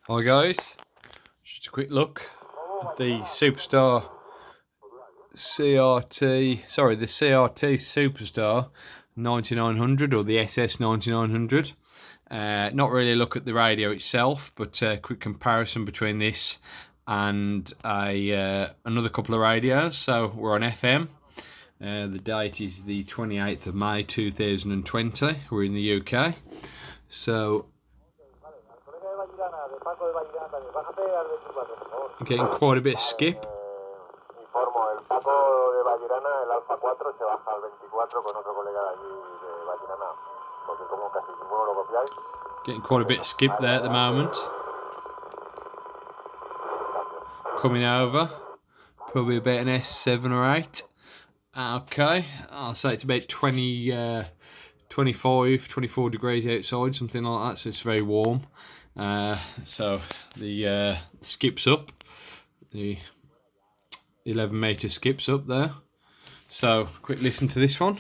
Hi guys, just a quick look at the Superstar CRT, the CRT Superstar 9900 or the SS 9900. Not really a look at the radio itself, but a quick comparison between this and another couple of radios. So we're on FM. The date is the 28th of May 2020. We're in the UK. So getting quite a bit of skip. Getting quite a bit of skip there at the moment. Coming over, probably about an S7 or 8. Okay, I'll say it's about 25, 24 degrees outside, something like that, so it's very warm. So the skips up, the 11 metre skips up there. So, quick listen to this one.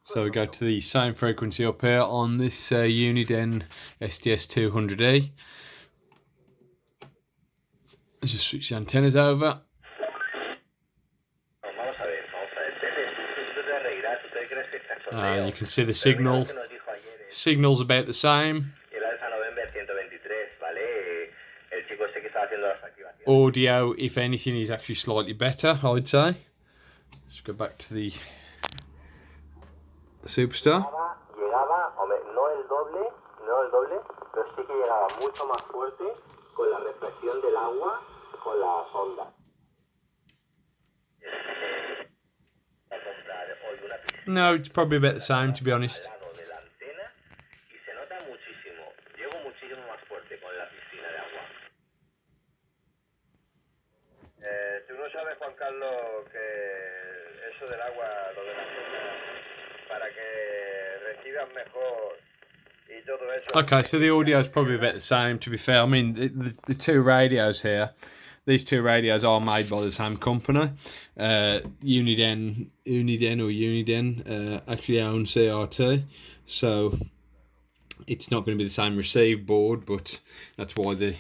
So we go to the same frequency up here on this Uniden SDS200E. Let's just switch the antennas over. You can see the signal. Signal's about the same. Audio, if anything, is actually slightly better, I'd say. Let's go back to the Superstar. No, it's probably about the same, to be honest. Okay, so the audio is probably about the same, to be fair. I mean, the two radios here, these two radios are made by the same company. Uniden actually own CRT, so it's not going to be the same receive board, but that's why they're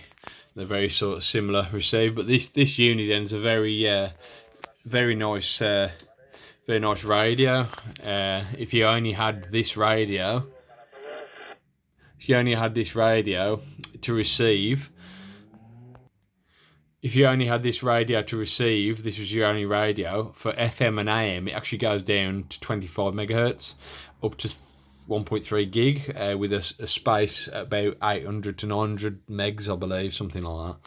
very sort of similar receive. But this Uniden's a very nice radio. If you only had this radio to receive, this was your only radio. For FM and AM, it actually goes down to 25 megahertz, up to 1.3 gig, with a space about 800 to 900 megs, I believe, something like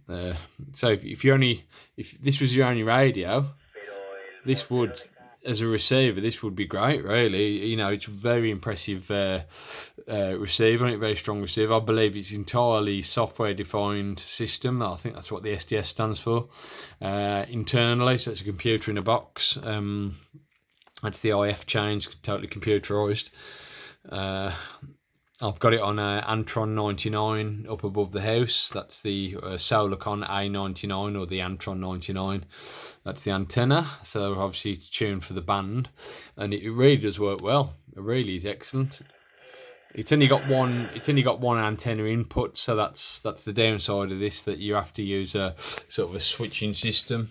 that. So if this was your only radio, this would, as a receiver, this would be great, really. You know, it's very impressive receiver, and very strong receiver. I believe it's entirely software-defined system. I think that's what the SDS stands for internally. So it's a computer in a box. That's the IF change, totally computerized. I've got it on Antron 99 up above the house. That's the Solarcon A99 or the Antron 99. That's the antenna. So obviously it's tuned for the band, and it really does work well. It really is excellent. It's only got one antenna input, so that's the downside of this, that you have to use a sort of a switching system.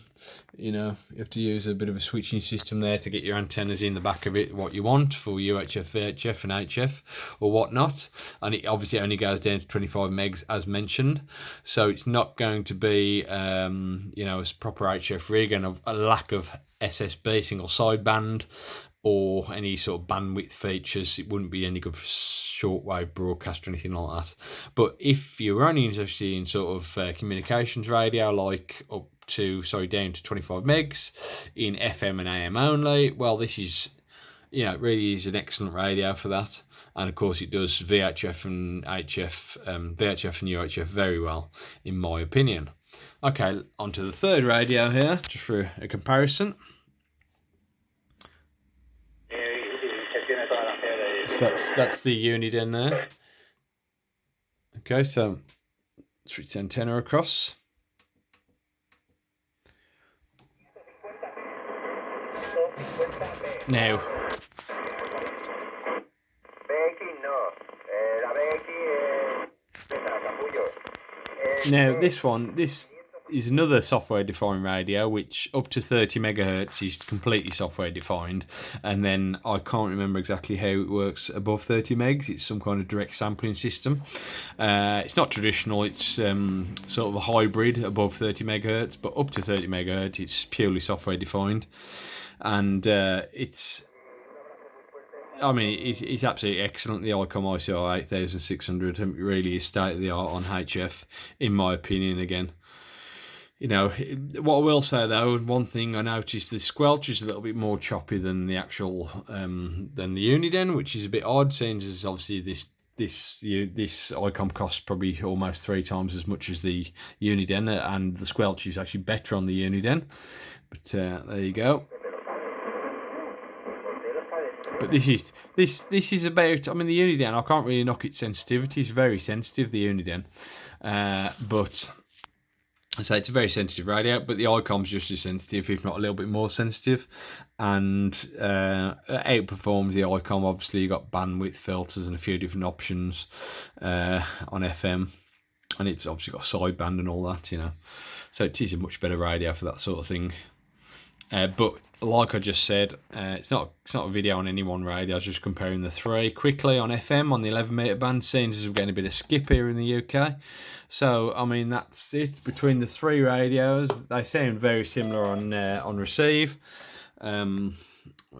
You know, you have to use a bit of a switching system there to get your antennas in the back of it, what you want for UHF, VHF and HF or whatnot. And it obviously only goes down to 25 megs as mentioned. So it's not going to be, a proper HF rig, and a lack of SSB, single sideband, or any sort of bandwidth features. It wouldn't be any good for shortwave broadcast or anything like that. But if you're only interested in sort of communications radio, like down to 25 megs in FM and AM only, well, this is, it really is an excellent radio for that. And of course it does VHF and VHF and UHF very well, in my opinion. Okay, on to the third radio here, just for a comparison. So that's the Uniden there. Okay, so switch the antenna across. Now, this is another software defined radio, which up to 30 megahertz is completely software defined, and then I can't remember exactly how it works above 30 megs. It's some kind of direct sampling system. It's not traditional, it's sort of a hybrid above 30 megahertz, but up to 30 megahertz it's purely software defined, and it's absolutely excellent. The Icom ICR 8600 really is state of the art on HF, in my opinion. Again, what I will say though, one thing I noticed, the squelch is a little bit more choppy than the actual than the Uniden, which is a bit odd, seeing as obviously this Icom costs probably almost 3 times as much as the Uniden, and the squelch is actually better on the Uniden. But there you go. But this is about, the Uniden, I can't really knock its sensitivity. It's very sensitive, the Uniden, but I say it's a very sensitive radio, but the Icom's just as sensitive, if not a little bit more sensitive, and outperforms the Icom. Obviously, you got bandwidth filters and a few different options on FM, and it's obviously got sideband and all that, So it is a much better radio for that sort of thing. But like I just said, it's not a video on any one radio. I was just comparing the three quickly on FM on the 11 meter band, seeing as we're getting a bit of skip here in the UK. So that's it between the three radios. They sound very similar on receive. I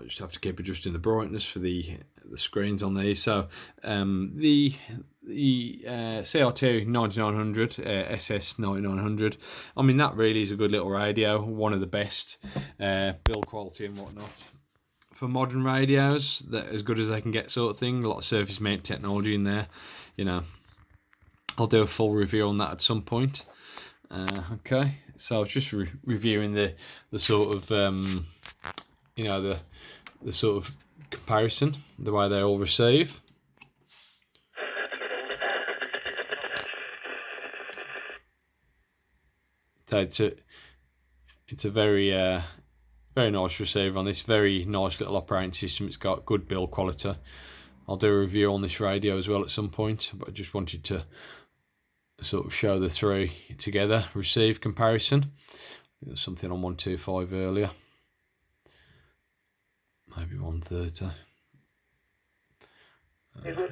just have to keep adjusting the brightness for the screens on these. So the CRT 9900, SS 9900. That really is a good little radio. One of the best build quality and whatnot for modern radios. That as good as they can get, sort of thing. A lot of surface mount technology in there. I'll do a full review on that at some point. Okay, so I was just reviewing the sort of the sort of comparison, the way they all receive. So it's a very very nice receiver on this, very nice little operating system. It's got good build quality. I'll do a review on this radio as well at some point, but I just wanted to sort of show the three together, receive comparison. There's something on 125 earlier, maybe 130. There.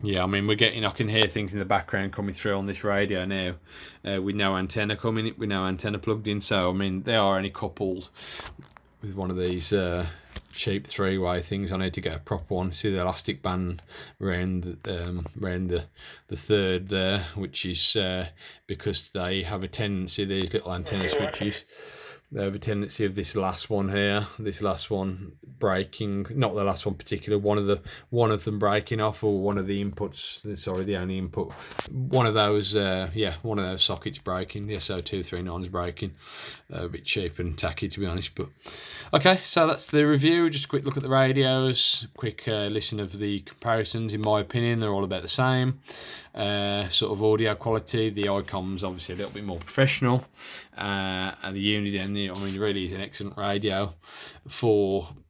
Yeah, we're getting, I can hear things in the background coming through on this radio now, with no antenna plugged in. So they are only coupled with one of these cheap three-way things. I need to get a proper one. See the elastic band around the third there, which is because they have a tendency, these little antenna switches, they have a tendency of this last one breaking, not the last one particular, one of them breaking off, or one of the inputs, sorry, the only input, one of those sockets breaking, the SO239 is breaking. A bit cheap and tacky, to be honest, but okay, so that's the review. Just a quick look at the radios, quick listen of the comparisons. In my opinion, they're all about the same sort of audio quality. The Icom's obviously a little bit more professional, and the Uniden, really is an excellent radio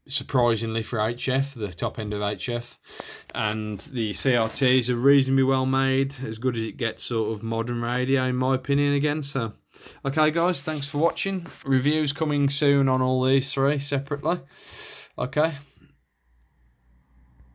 surprisingly for HF, the top end of HF, and the CRTs are reasonably well made, as good as it gets, sort of modern radio, in my opinion. Again, so okay guys, thanks for watching. Reviews coming soon on all these three separately. Okay.